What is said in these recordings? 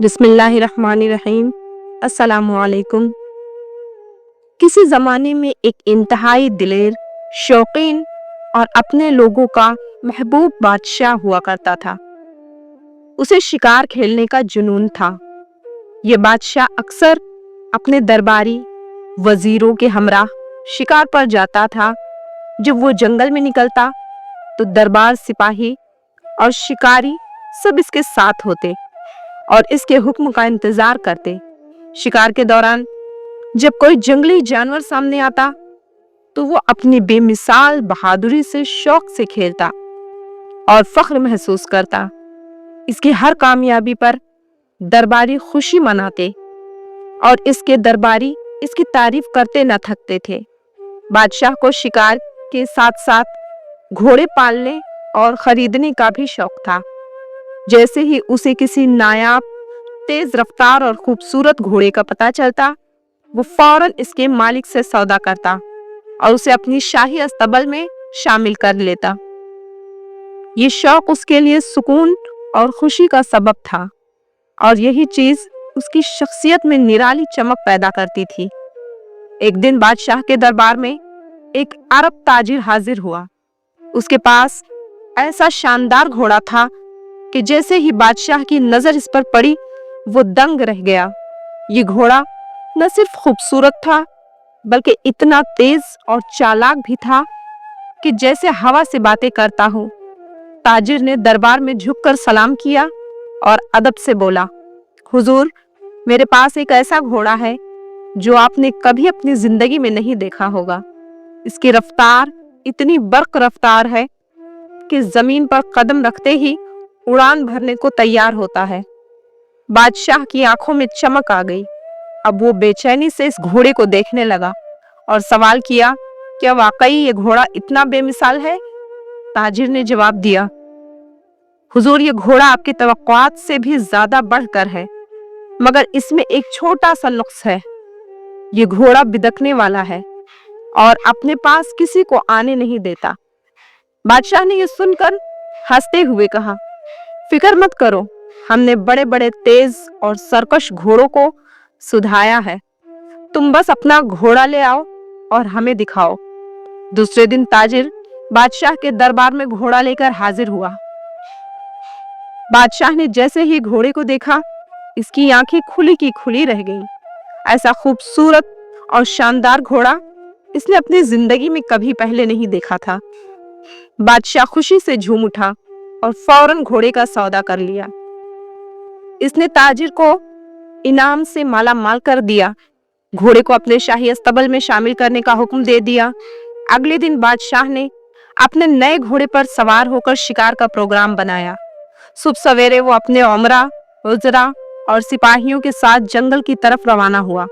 بسم اللہ الرحمن الرحیم۔ السلام علیکم۔ کسی زمانے میں ایک انتہائی دلیر، شوقین اور اپنے لوگوں کا محبوب بادشاہ ہوا کرتا تھا۔ اسے شکار کھیلنے کا جنون تھا۔ یہ بادشاہ اکثر اپنے درباری وزیروں کے ہمراہ شکار پر جاتا تھا۔ جب وہ جنگل میں نکلتا تو دربار سپاہی اور شکاری سب اس کے ساتھ ہوتے اور اس کے حکم کا انتظار کرتے۔ شکار کے دوران جب کوئی جنگلی جانور سامنے آتا تو وہ اپنی بے مثال بہادری سے شوق سے کھیلتا اور فخر محسوس کرتا۔ اس کی ہر کامیابی پر درباری خوشی مناتے اور اس کے درباری اس کی تعریف کرتے نہ تھکتے تھے۔ بادشاہ کو شکار کے ساتھ ساتھ گھوڑے پالنے اور خریدنے کا بھی شوق تھا۔ جیسے ہی اسے کسی نایاب، تیز رفتار اور خوبصورت گھوڑے کا پتہ چلتا، وہ فوراً اس کے مالک سے سودا کرتا اور اسے اپنی شاہی استبل میں شامل کر لیتا۔ یہ شوق اس کے لیے سکون اور خوشی کا سبب تھا اور یہی چیز اس کی شخصیت میں نرالی چمک پیدا کرتی تھی۔ ایک دن بادشاہ کے دربار میں ایک عرب تاجر حاضر ہوا۔ اس کے پاس ایسا شاندار گھوڑا تھا کہ جیسے ہی بادشاہ کی نظر اس پر پڑی وہ دنگ رہ گیا۔ یہ گھوڑا نہ صرف خوبصورت تھا بلکہ اتنا تیز اور چالاک بھی تھا کہ جیسے ہوا سے باتیں کرتا ہو۔ تاجر نے دربار میں جھک کر سلام کیا اور ادب سے بولا، حضور، میرے پاس ایک ایسا گھوڑا ہے جو آپ نے کبھی اپنی زندگی میں نہیں دیکھا ہوگا۔ اس کی رفتار اتنی برق رفتار ہے کہ زمین پر قدم رکھتے ہی اڑان بھرنے کو تیار ہوتا ہے۔ بادشاہ کی آنکھوں میں چمک آ گئی۔ اب وہ بے چینی سے اس گھوڑے کو دیکھنے لگا اور سوال کیا، کیا واقعی یہ گھوڑا اتنا بے مثال ہے؟ تاجر نے جواب دیا، حضور، یہ گھوڑا آپ کی توقعات سے بھی زیادہ بڑھ کر ہے، مگر اس میں ایک چھوٹا سا نقص ہے۔ یہ گھوڑا بدکنے والا ہے اور اپنے پاس کسی کو آنے نہیں دیتا۔ بادشاہ نے یہ سن کر ہنستے ہوئے کہا، فکر مت کرو، ہم نے بڑے بڑے تیز اور سرکش گھوڑوں کو سدھایا ہے۔ تم بس اپنا گھوڑا لے آؤ اور ہمیں دکھاؤ۔ دوسرے دن تاجر بادشاہ کے دربار میں گھوڑا لے کر حاضر ہوا۔ بادشاہ نے جیسے ہی گھوڑے کو دیکھا، اس کی آنکھیں کھلی کی کھلی رہ گئیں۔ ایسا خوبصورت اور شاندار گھوڑا اس نے اپنی زندگی میں کبھی پہلے نہیں دیکھا تھا۔ بادشاہ خوشی سے جھوم اٹھا اور فوراً گھوڑے کا سودا کر لیا۔ اس نے تاجر کو انعام سے مالا مال کر دیا، گھوڑے کو اپنے شاہی استبل میں شامل کرنے کا حکم دے دیا۔ اگلے دن بادشاہ نے اپنے نئے گھوڑے پر سوار ہو کر شکار کا پروگرام بنایا۔ صبح سویرے وہ اپنے عمرا، وزراء اور سپاہیوں کے ساتھ جنگل کی طرف روانہ ہوا۔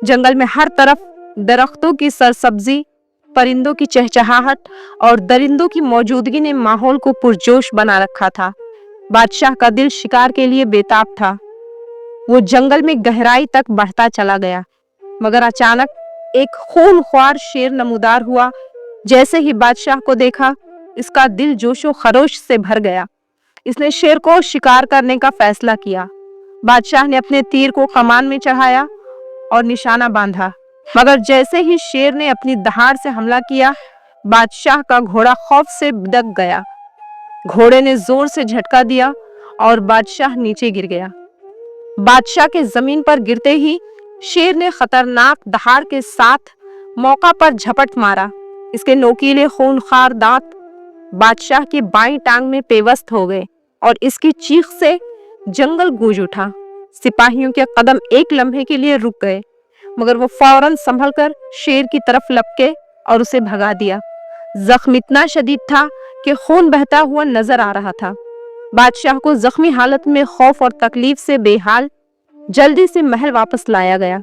جنگل میں ہر طرف درختوں کی سرسبزی، پرندوں کی چہچہاہٹ اور درندوں کی موجودگی نے ماحول کو پرجوش بنا رکھا تھا۔ بادشاہ کا دل شکار کے لیے بےتاب تھا۔ وہ جنگل میں گہرائی تک بڑھتا چلا گیا، مگر اچانک ایک خون خوار شیر نمودار ہوا۔ جیسے ہی بادشاہ کو دیکھا، اس کا دل جوش و خروش سے بھر گیا۔ اس نے شیر کو شکار کرنے کا فیصلہ کیا۔ بادشاہ نے اپنے تیر کو کمان میں چڑھایا اور نشانہ باندھا، مگر جیسے ہی شیر نے اپنی دہاڑ سے حملہ کیا، بادشاہ کا گھوڑا خوف سے بدک گیا۔ گھوڑے نے زور سے جھٹکا دیا اور بادشاہ نیچے گر گیا۔ بادشاہ کے زمین پر گرتے ہی شیر نے خطرناک دہاڑ کے ساتھ موقع پر جھپٹ مارا۔ اس کے نوکیلے خونخوار دانت بادشاہ کی بائیں ٹانگ میں پیوست ہو گئے اور اس کی چیخ سے جنگل گونج اٹھا۔ سپاہیوں کے قدم ایک لمحے کے لیے رک گئے، مگر وہ فوراً سنبھل کر شیر کی طرف لپکے اور اسے بھگا دیا۔ زخم اتنا شدید تھا کہ خون بہتا ہوا نظر آ رہا تھا۔ بادشاہ کو زخمی حالت میں خوف اور تکلیف سے بے حال جلدی سے محل واپس لایا گیا۔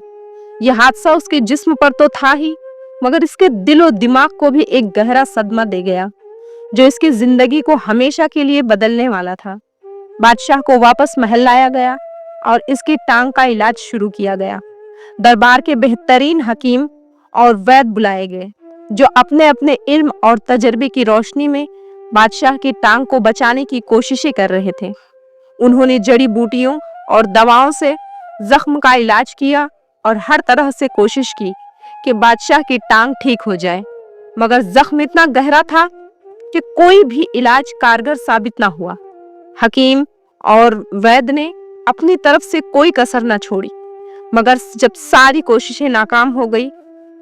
یہ حادثہ اس کے جسم پر تو تھا ہی، مگر اس کے دل و دماغ کو بھی ایک گہرا صدمہ دے گیا جو اس کی زندگی کو ہمیشہ کے لیے بدلنے والا تھا۔ بادشاہ کو واپس محل لایا گیا اور اس کی ٹانگ کا علاج شروع کیا گیا۔ دربار کے بہترین حکیم اور وید بلائے گئے جو اپنے اپنے علم اور تجربے کی روشنی میں بادشاہ کی ٹانگ کو بچانے کی کوششیں کر رہے تھے۔ انہوں نے جڑی بوٹیوں اور دواؤں سے زخم کا علاج کیا اور ہر طرح سے کوشش کی کہ بادشاہ کی ٹانگ ٹھیک ہو جائے، مگر زخم اتنا گہرا تھا کہ کوئی بھی علاج کارگر ثابت نہ ہوا۔ حکیم اور وید نے اپنی طرف سے کوئی کسر نہ چھوڑی، مگر جب ساری کوششیں ناکام ہو گئی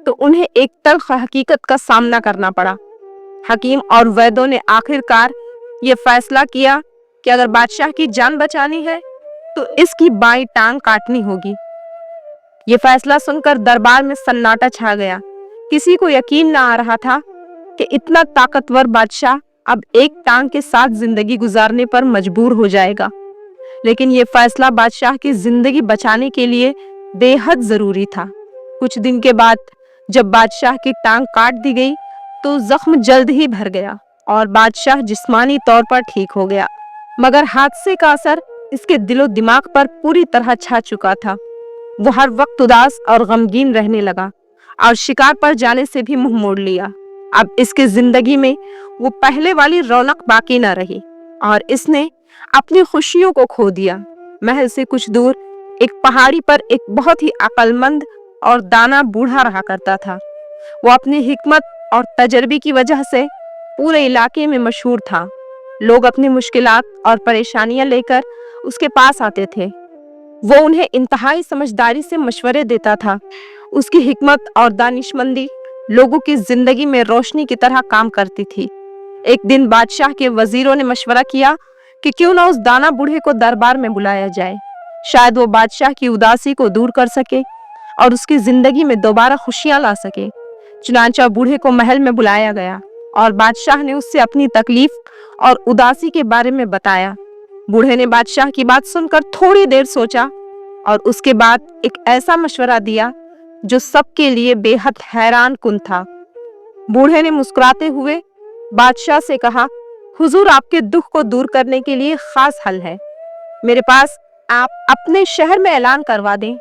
تو انہیں ایک تلخ حقیقت کا سامنا کرنا پڑا۔ حکیم اور ویدوں نے آخر کار یہ فیصلہ کیا کہ اگر بادشاہ کی جان بچانی ہے تو اس کی بائیں ٹانگ کاٹنی ہوگی۔ یہ فیصلہ سن کر دربار میں سناٹا چھا گیا۔ کسی کو یقین نہ آ رہا تھا کہ اتنا طاقتور بادشاہ اب ایک ٹانگ کے ساتھ زندگی گزارنے پر مجبور ہو جائے گا، لیکن یہ فیصلہ بادشاہ کی زندگی بچانے کے لیے بے حد ضروری تھا۔ کچھ دن کے بعد جب بادشاہ کی ٹانگ کاٹ دی گئی تو زخم جلد ہی بھر گیا اور بادشاہ جسمانی طور پر ٹھیک ہو گیا، مگر حادثے کا اثر اس کے دل و دماغ پر پوری طرح چھا چکا تھا۔ وہ ہر وقت اداس اور غمگین رہنے لگا اور شکار پر جانے سے بھی منہ موڑ لیا۔ اب اس کی زندگی میں وہ پہلے والی رونق باقی نہ رہی اور اس نے اپنی خوشیوں کو کھو دیا۔ محل سے کچھ دور ایک پہاڑی پر ایک بہت ہی عقل مند اور دانا بوڑھا رہا کرتا تھا۔ وہ اپنی حکمت اور تجربے کی وجہ سے پورے علاقے میں مشہور تھا۔ لوگ اپنی مشکلات اور پریشانیاں لے کر اس کے پاس آتے تھے۔ وہ انہیں انتہائی سمجھداری سے مشورے دیتا تھا۔ اس کی حکمت اور دانشمندی لوگوں کی زندگی میں روشنی کی طرح کام کرتی تھی۔ ایک دن بادشاہ کے وزیروں نے مشورہ کیا کہ کیوں نہ اس دانا بوڑھے کو دربار میں بلایا جائے، شاید وہ بادشاہ کی اداسی کو دور کر سکے اور اس کی زندگی میں دوبارہ خوشیاں لا سکے۔ چنانچہ بوڑھے کو محل میں بلایا گیا اور بادشاہ نے اس سے اپنی تکلیف اور اداسی کے بارے میں بتایا۔ بوڑھے نے بادشاہ کی بات سن کر تھوڑی دیر سوچا اور اس کے بعد ایک ایسا مشورہ دیا جو سب کے لیے بے حد حیران کن تھا۔ بوڑھے نے مسکراتے ہوئے بادشاہ سے کہا، حضور، آپ کے دکھ کو دور کرنے کے لیے خاص حل ہے۔ میرے پاس آپ اپنے شہر میں اعلان کروا دیں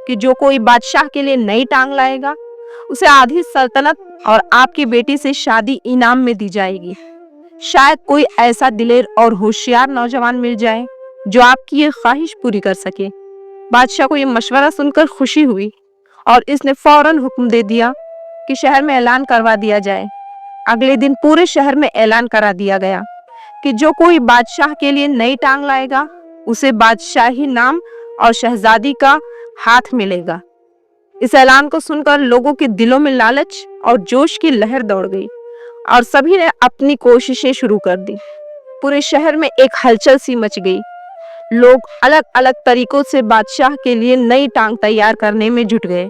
کہ جو کوئی بادشاہ کے لیے نئی ٹانگ لائے گا اسے آدھی سلطنت اور آپ کی بیٹی سے شادی انعام میں دی جائے گی۔ شاید کوئی ایسا دلیر اور ہوشیار نوجوان مل جائے جو آپ کی یہ خواہش پوری کر سکے۔ بادشاہ کو یہ مشورہ سن کر خوشی ہوئی اور اس نے فوراً حکم دے دیا کہ شہر میں اعلان کروا دیا جائے۔ اگلے دن پورے شہر میں اعلان کرا دیا گیا کہ جو کوئی بادشاہ کے لیے نئی ٹانگ لائے گا اسے بادشاہی نام اور شہزادی کا ہاتھ ملے گا۔ اس اعلان کو سن کر لوگوں کے دلوں میں لالچ اور جوش کی لہر دوڑ گئی اور سبھی نے اپنی کوششیں شروع کر دی۔ پورے شہر میں ایک ہلچل سی مچ گئی۔ لوگ الگ الگ طریقوں سے بادشاہ کے لیے نئی ٹانگ تیار کرنے میں جٹ گئے۔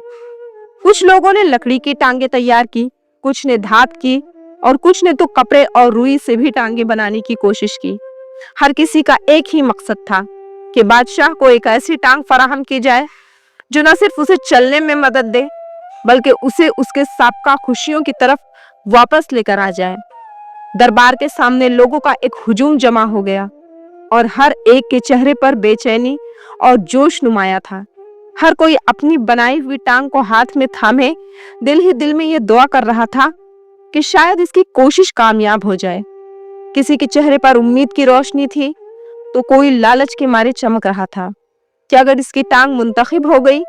کچھ لوگوں نے لکڑی کی ٹانگیں تیار کی، کچھ نے دھات کی اور کچھ نے تو کپڑے اور روئی سے بھی ٹانگیں بنانے کی کوشش کی۔ ہر کسی کا ایک ہی مقصد تھا کہ بادشاہ کو ایک ایسی ٹانگ فراہم کی جائے جو نہ صرف اسے چلنے میں مدد دے بلکہ اسے اس کے سابقہ خوشیوں کی طرف واپس لے کر آ جائے۔ دربار کے سامنے لوگوں کا ایک ہجوم جمع ہو گیا اور ہر ایک کے چہرے پر بے چینی اور جوش نمایاں تھا۔ ہر کوئی اپنی بنائی ہوئی ٹانگ کو ہاتھ میں تھامے دل ہی دل میں یہ دعا کر رہا تھا کہ شاید اس کی کوشش کامیاب ہو جائے۔ کسی کے چہرے پر امید کی روشنی تھی تو کوئی لالچ کے مارے چمک رہا تھا کہ اگر اس کی ٹانگ منتخب ہو گئی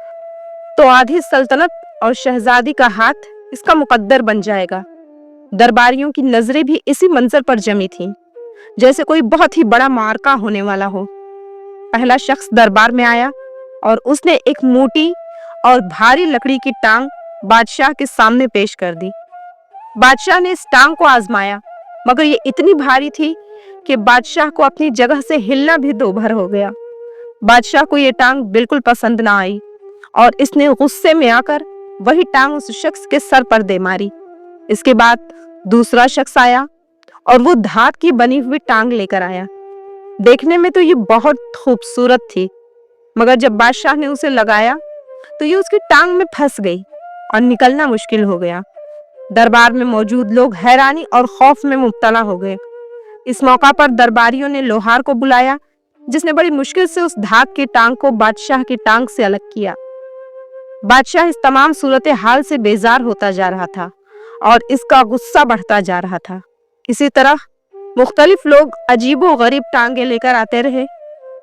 تو آدھی سلطنت اور شہزادی کا ہاتھ اس کا مقدر بن جائے گا۔ درباریوں کی نظریں بھی اسی منظر پر جمی تھیں، جیسے کوئی بہت ہی بڑا معرکہ ہونے والا ہو۔ پہلا شخص دربار میں آیا اور اس نے ایک موٹی اور بھاری لکڑی کی ٹانگ بادشاہ کے سامنے پیش کر دی۔ بادشاہ نے اس ٹانگ کو آزمایا مگر یہ اتنی بھاری تھی کہ بادشاہ کو اپنی جگہ سے ہلنا بھی دوبھر ہو گیا۔ بادشاہ کو یہ ٹانگ بالکل پسند نہ آئی اور اس نے غصے میں آ کر وہی ٹانگ اس شخص کے سر پر دے ماری۔ اس کے بعد دوسرا شخص آیا اور وہ دھات کی بنی ہوئی ٹانگ لے کر آیا۔ دیکھنے میں تو یہ بہت خوبصورت تھی مگر جب بادشاہ نے اسے لگایا تو یہ اس کی ٹانگ میں پھنس گئی اور نکلنا مشکل ہو گیا۔ دربار میں موجود لوگ حیرانی اور خوف میں مبتلا ہو گئے۔ اس موقع پر درباریوں نے لوہار کو بلایا جس نے بڑی مشکل سے اس دھات کی ٹانگ کو بادشاہ کی ٹانگ سے الگ کیا۔ بادشاہ اس تمام صورتحال سے بیزار ہوتا جا رہا تھا اور اس کا غصہ بڑھتا جا رہا تھا۔ اسی طرح مختلف لوگ عجیب و غریب ٹانگیں لے کر آتے رہے